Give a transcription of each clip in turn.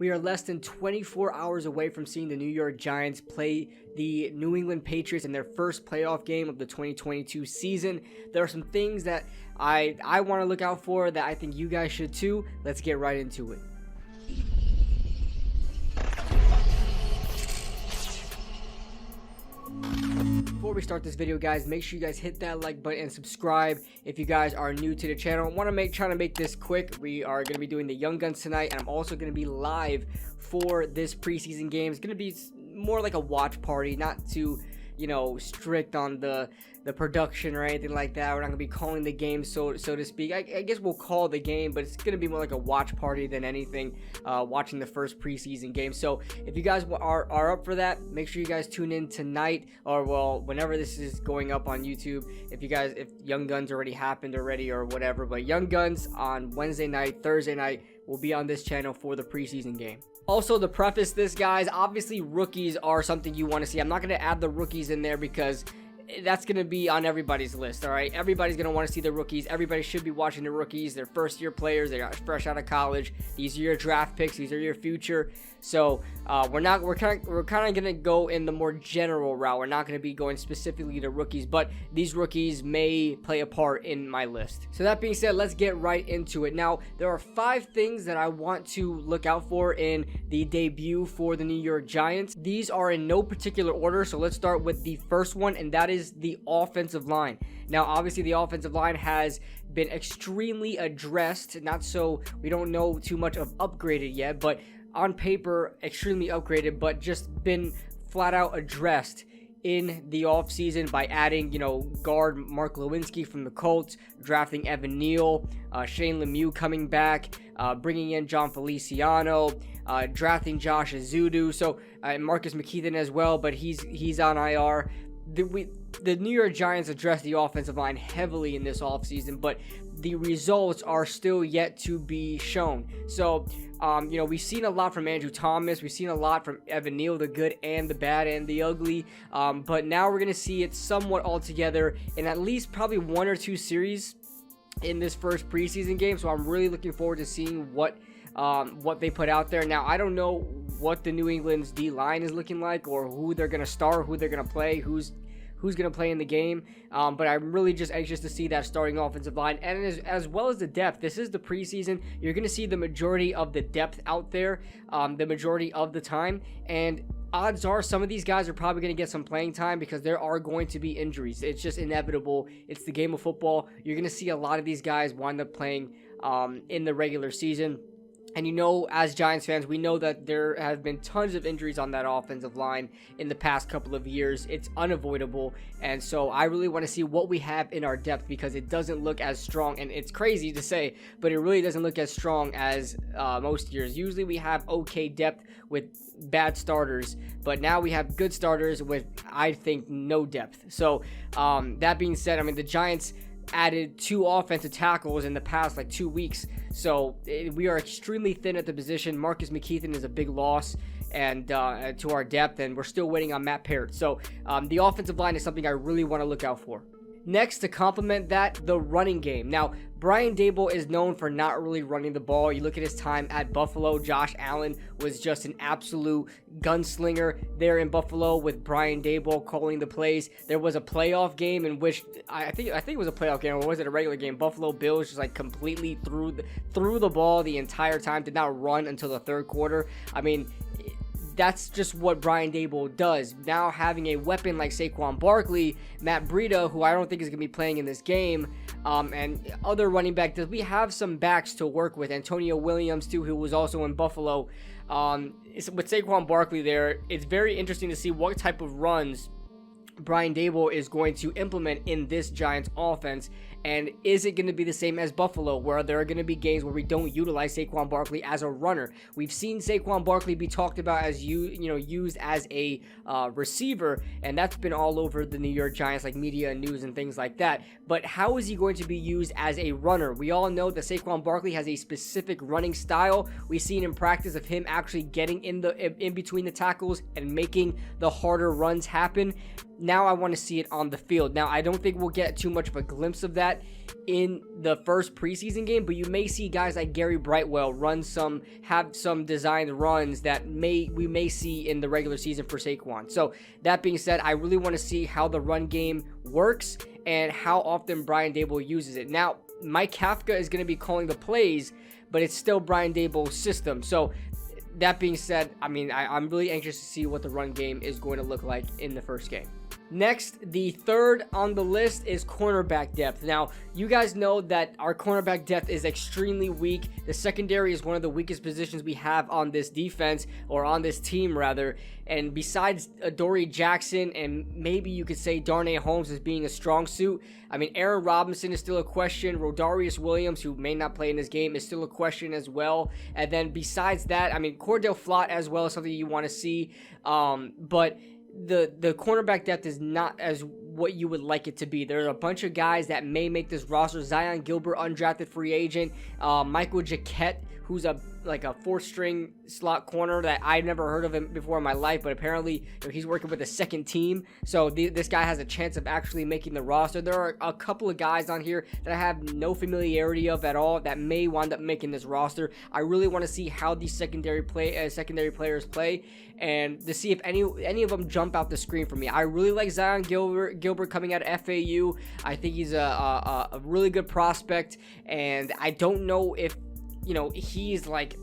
We are less than 24 hours away from seeing the New York Giants play the New England Patriots in their first playoff game of the 2022 season. There are some things that I want to look out for that I think you guys should too. Let's get right into it. Before we start this video, guys, make sure you guys hit that like button and subscribe if you guys are new to the channel. I want to trying to make this quick. We are going to be doing the Young Guns tonight, and I'm also going to be live for this preseason game. It's going to be more like a watch party, not too, strict on the production or anything like that. We're not going to be calling the game, so to speak. I guess we'll call the game, but it's going to be more like a watch party than anything, watching the first preseason game. So if you guys are up for that, make sure you guys tune in tonight, or well, whenever this is going up on YouTube. If Young Guns already happened or whatever, but Young Guns on Wednesday night, Thursday night will be on this channel for the preseason game. Also, to preface this, guys, obviously rookies are something you want to see. I'm not going to add the rookies in there because that's going to be on everybody's list, all right? Everybody's going to want to see the rookies. Everybody should be watching the rookies. They're first-year players. They're fresh out of college. These are your draft picks. These are your future. So we're kind of going to go in the more general route. We're not going to be going specifically to rookies, but these rookies may play a part in my list. So that being said, let's get right into it. Now, there are 5 things that I want to look out for in the debut for the New York Giants. These are in no particular order, so let's start with the first one, and that is the offensive line. Now, obviously, the offensive line has been extremely addressed. We don't know too much of upgraded yet, but on paper, extremely upgraded, but just been flat out addressed in the offseason by adding, guard Mark Lewinsky from the Colts, drafting Evan Neal, Shane Lemieux coming back, bringing in John Feliciano, drafting Josh Azudu, so Marcus McKeithen as well, but he's on IR. The New York Giants addressed the offensive line heavily in this offseason, but the results are still yet to be shown. So, we've seen a lot from Andrew Thomas. We've seen a lot from Evan Neal, the good and the bad and the ugly. But now we're going to see it somewhat all together in at least probably 1 or 2 series in this first preseason game. So I'm really looking forward to seeing what they put out there. Now, I don't know what the New England's D-line is looking like, or who they're going to start, who they're going to play, who's going to play in the game, but I'm really just anxious to see that starting offensive line, and as well as the depth. This is the preseason. You're going to see the majority of the depth out there, the majority of the time, and odds are some of these guys are probably going to get some playing time because there are going to be injuries. It's just inevitable. It's the game of football. You're going to see a lot of these guys wind up playing in the regular season. And as Giants fans, we know that there have been tons of injuries on that offensive line in the past couple of years. It's unavoidable. And so I really want to see what we have in our depth because it doesn't look as strong. And it's crazy to say, but it really doesn't look as strong as most years. Usually we have okay depth with bad starters, but now we have good starters with, I think, no depth. So that being said, the Giants added 2 offensive tackles in the past 2 weeks, so we are extremely thin at the position. Marcus McKeithen is a big loss and to our depth, and we're still waiting on Matt Parrott. So the offensive line is something I really want to look out for. Next, to complement that, the running game. Now, Brian Daboll is known for not really running the ball. You look at his time at Buffalo. Josh Allen was just an absolute gunslinger there in Buffalo with Brian Daboll calling the plays. There was a playoff game in which I think it was a playoff game, or was it a regular game? Buffalo Bills just completely threw the ball the entire time, did not run until the third quarter. That's just what Brian Daboll does. Now having a weapon like Saquon Barkley, Matt Breida, who I don't think is going to be playing in this game, and other running backs, we have some backs to work with. Antonio Williams, too, who was also in Buffalo. With Saquon Barkley there, it's very interesting to see what type of runs Brian Daboll is going to implement in this Giants offense, and is it going to be the same as Buffalo, where there are going to be games where we don't utilize Saquon Barkley as a runner? We've seen Saquon Barkley be talked about as used as a receiver, and that's been all over the New York Giants, media and news and things like that. But how is he going to be used as a runner? We all know that Saquon Barkley has a specific running style. We've seen in practice of him actually getting in between the tackles and making the harder runs happen. Now I want to see it on the field. Now, I don't think we'll get too much of a glimpse of that that in the first preseason game, but you may see guys like Gary Brightwell have some designed runs that we may see in the regular season for Saquon. So that being said, I really want to see how the run game works and how often Brian Daboll uses it. Now, Mike Kafka is going to be calling the plays, but it's still Brian Daboll's system. So that being said, I mean, I'm really anxious to see what the run game is going to look like in the first game. Next, the third on the list is cornerback depth. Now, you guys know that our cornerback depth is extremely weak. The secondary is one of the weakest positions we have on this defense, or on this team rather. And besides Adoree Jackson and maybe you could say Darnay Holmes as being a strong suit, I mean, Aaron Robinson is still a question. Rodarius Williams, who may not play in this game, is still a question as well. And then besides that, I mean, Cordell Flott as well is something you want to see. But the cornerback depth is not as what you would like it to be. There are a bunch of guys that may make this roster. Zion Gilbert, undrafted free agent. Michael Jacquet, who's a fourth string slot corner that I've never heard of him before in my life, but apparently he's working with a second team, so this guy has a chance of actually making the roster. There are a couple of guys on here that I have no familiarity of at all that may wind up making this roster. I really want to see how these secondary players play, and to see if any of them jump out the screen for me. I really like Zion Gilbert coming out of FAU. I think he's a really good prospect, and I don't know if he's like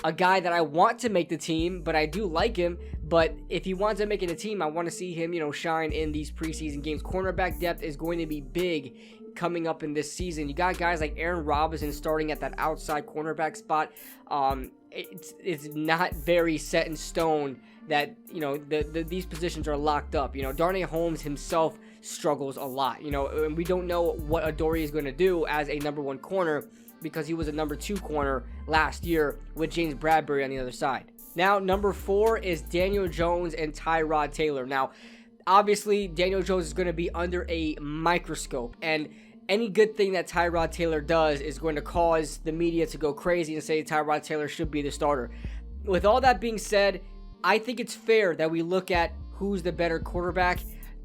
a guy that I want to make the team, but I do like him. But if he wants to make it a team, I want to see him, shine in these preseason games. Cornerback depth is going to be big coming up in this season. You got guys like Aaron Robinson starting at that outside cornerback spot. It's not very set in stone that these positions are locked up. Darnay Holmes himself struggles a lot. And we don't know what Adoree is going to do as a number one corner, because he was a number 2 corner last year with James Bradbury on the other side. Now, number 4 is Daniel Jones and Tyrod Taylor. Now, obviously, Daniel Jones is going to be under a microscope, and any good thing that Tyrod Taylor does is going to cause the media to go crazy and say Tyrod Taylor should be the starter. With all that being said, I think it's fair that we look at who's the better quarterback.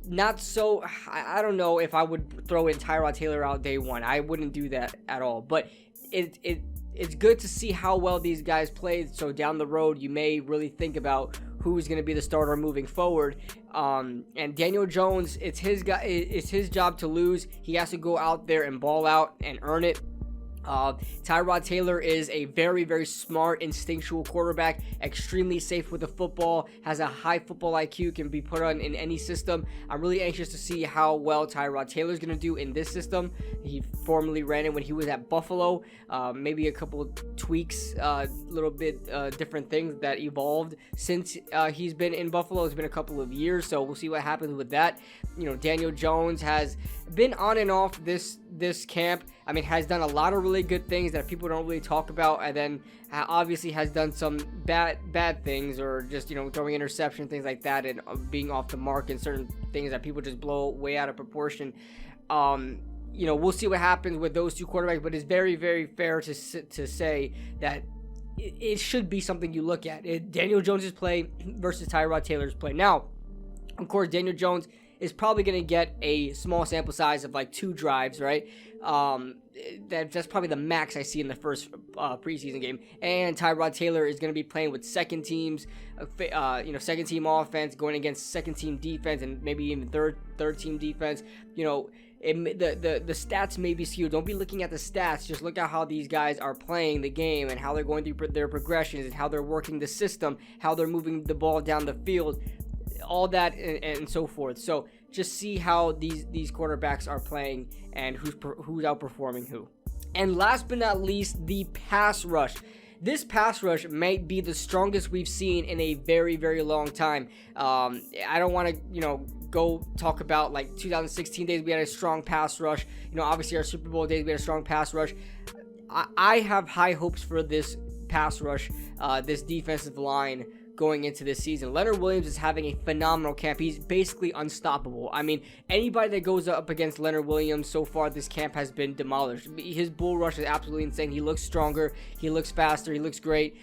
Not so, I don't know if I would throw in Tyrod Taylor out day one. I wouldn't do that at all, but it's good to see how well these guys played, so down the road you may really think about who's going to be the starter moving forward. And Daniel Jones, it's his job to lose. He has to go out there and ball out and earn it. Tyrod Taylor is a very, very smart, instinctual quarterback, extremely safe with the football, has a high football IQ, can be put on in any system. I'm really anxious to see how well Tyrod Taylor is going to do in this system. He formerly ran it when he was at Buffalo. Maybe a couple of tweaks, a little bit different things that evolved since he's been in Buffalo. It's been a couple of years, so we'll see what happens with that. Daniel Jones has been on and off this camp. I mean, has done a lot of really good things that people don't really talk about, and then obviously has done some bad things, or just throwing interception, things like that, and being off the mark and certain things that people just blow way out of proportion. We'll see what happens with those two quarterbacks, but it's very, very fair to say that it should be something you look at. Daniel Jones' play versus Tyrod Taylor's play. Now, of course, Daniel Jones is probably going to get a small sample size of like 2 drives, right? That's probably the max I see in the first preseason game. And Tyrod Taylor is going to be playing with second teams, second team offense, going against second team defense, and maybe even third team defense. The stats may be skewed. Don't be looking at the stats. Just look at how these guys are playing the game and how they're going through their progressions and how they're working the system, how they're moving the ball down the field, all that and so forth. So just see how these quarterbacks are playing and who's outperforming who. And last but not least, the pass rush. This pass rush might be the strongest we've seen in a very, very long time. I don't want to, go talk about like 2016 days we had a strong pass rush. Obviously our Super Bowl days we had a strong pass rush. I have high hopes for this pass rush, this defensive line going into this season. Leonard Williams is having a phenomenal camp. He's basically unstoppable. I mean, anybody that goes up against Leonard Williams so far this camp has been demolished. His bull rush is absolutely insane. He looks stronger. He looks faster. He looks great.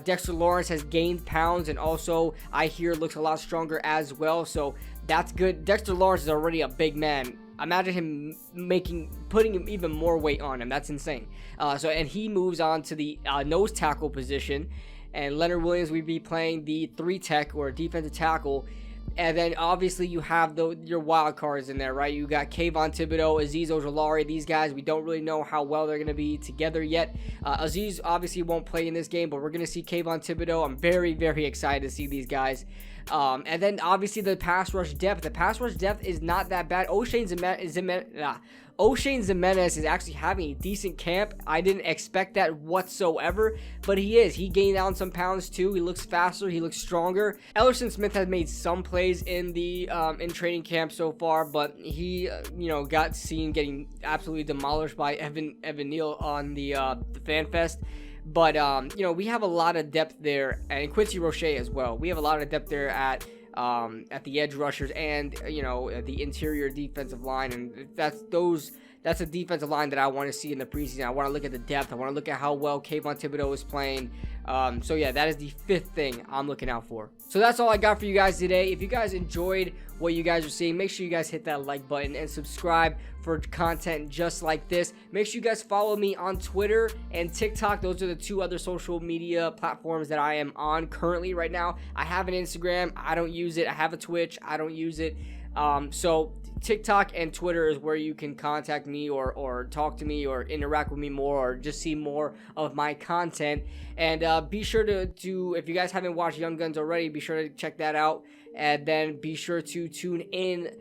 Dexter Lawrence has gained pounds and also, I hear, looks a lot stronger as well. So that's good. Dexter Lawrence is already a big man. imagine him putting even more weight on him. That's insane. And he moves on to the nose tackle position, and Leonard Williams would be playing the 3 tech or defensive tackle. And then obviously you have your wild cards in there, right? You got Kayvon Thibodeau, Azeez Ojulari. These guys, we don't really know how well they're going to be together yet. Azeez obviously won't play in this game, but we're going to see Kayvon Thibodeau. I'm very, very excited to see these guys. And then obviously the pass rush depth. The pass rush depth is not that bad. Oshane Ximines is actually having a decent camp. I didn't expect that whatsoever, but he is. He gained down some pounds too. He looks faster. He looks stronger. Ellerson Smith has made some plays in the in training camp so far, but he got seen getting absolutely demolished by Evan Neal on the Fan Fest. But we have a lot of depth there, and Quincy Roche as well. We have a lot of depth there at the edge rushers and the interior defensive line, and that's a defensive line that I want to see in the preseason. I want to look at the depth. I want to look at how well Kayvon Thibodeau is playing. So yeah, that is the 5th thing I'm looking out for. So that's all I got for you guys today. If you guys enjoyed what you guys are seeing, make sure you guys hit that like button and subscribe for content just like this. Make sure you guys follow me on Twitter and TikTok. Those are the 2 other social media platforms that I am on currently right now. I have an Instagram. I don't use it. I have a Twitch. I don't use it. So TikTok and Twitter is where you can contact me or talk to me or interact with me more or just see more of my content. And be sure to if you guys haven't watched Young Guns already, be sure to check that out. And then be sure to tune in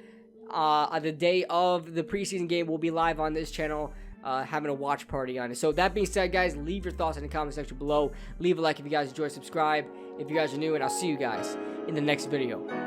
the day of the preseason game. We'll be live on this channel having a watch party on it. So that being said, guys, leave your thoughts in the comment section below. Leave a like if you guys enjoy, subscribe if you guys are new, and I'll see you guys in the next video.